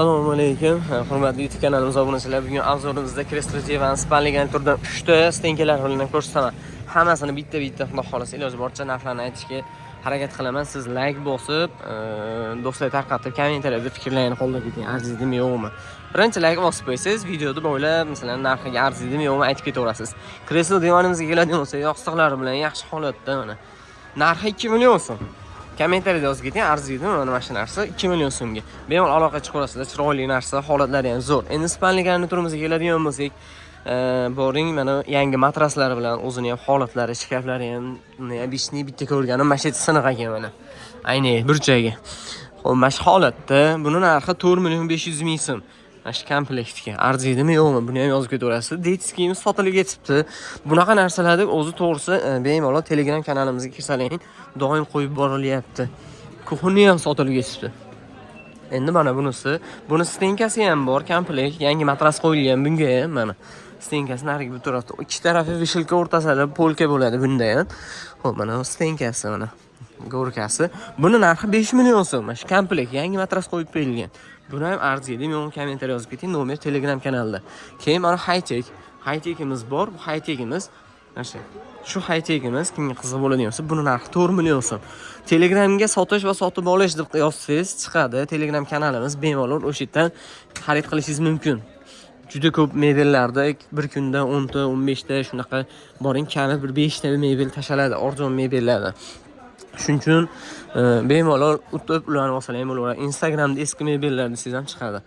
Assalomu alaykum. Hurmatli YouTube kanalimiz obunachilar. Bugun avzorimizda Chrysler Jevan spanligan turda 3 ta stenkalar bilan ko'rsataman. Hammasini bitta-bitta xudo xolasa iloji boricha narxlarni aytishga harakat qilaman. Siz like bosib, do'stlarga tarqatib, kommentariyada fikrlarini qoldirib arziydimi yo'qmi? Birinchi like bosib qo'ysangiz, videoda bo'ylab, masalan, narxiga arziydimi yo'qmi aytib ketaverasiz. Chrysler Jevanimizga keladigan bo'lsa, yostiqlari bilan yaxshi holatda mana. Narxi 2 million so'm. Kommentariyada yozib keting, arziydimi mana shu narsa 2 million so'mga. Bemalol aloqa chiqarasizlar, chiroyli narsa, holatlari ham zo'r. Endi spanligarni turimizga keladigan bo'lsak, boring mana yangi matraslari bilan o'zini ham holatlari, shkaflari ham bishni bitta ko'rganim, mana shu siniq ekan mana. Ayni burchagiga. Xo'p, mana shu holatda buni narxi 4 million 500 ming so'm. Mana shu komplektga arziydimi yo'qmi? Buni ham yozib ketaverasiz. Detskimiz sotilib ketibdi. Bunaqa narsalarni o'zi to'g'risi bemalol Telegram kanalimizga kirsalaring, doim qo'yib borilyapti. Kuxuni ham sotilib ketibdi. Endi mana buni stenkasi ham bor, komplekt, yangi matras qo'yilgan bunga ham mana. Stenkasi nariga bu tarafda ikki tarafi vishilka o'rtasida polka bo'ladi bunda ham. Xo'p, mana stenkasi mana. Go'rkasi. Buni narxi 5 million so'm. Mana shu komplekt yangi matras qo'yib berilgan. Buni ham arziydi. Men kommentariy yozib keting, nomer Telegram kanalida. Keyin mana high-techimiz bor. Bu high-techimiz shu high-techimiz kimga qiziq bo'ladigan bo'lsa, buni narxi 4 million so'm. Telegramga sotish va sotib olish deb yozsangiz chiqadi. Telegram kanalimiz bemalol o'sha yerdan xarid qilishingiz mumkin. Juda ko'p mebellarda bir kunda 10 ta, 15 ta shunaqa boring, kami bir 5 ta mebel tashaladi, arzon mebellarda. Shuning uchun bemalol o'tib ularni olsalar ham bo'laveradi. Instagramda eski mebellar desangiz ham chiqadi.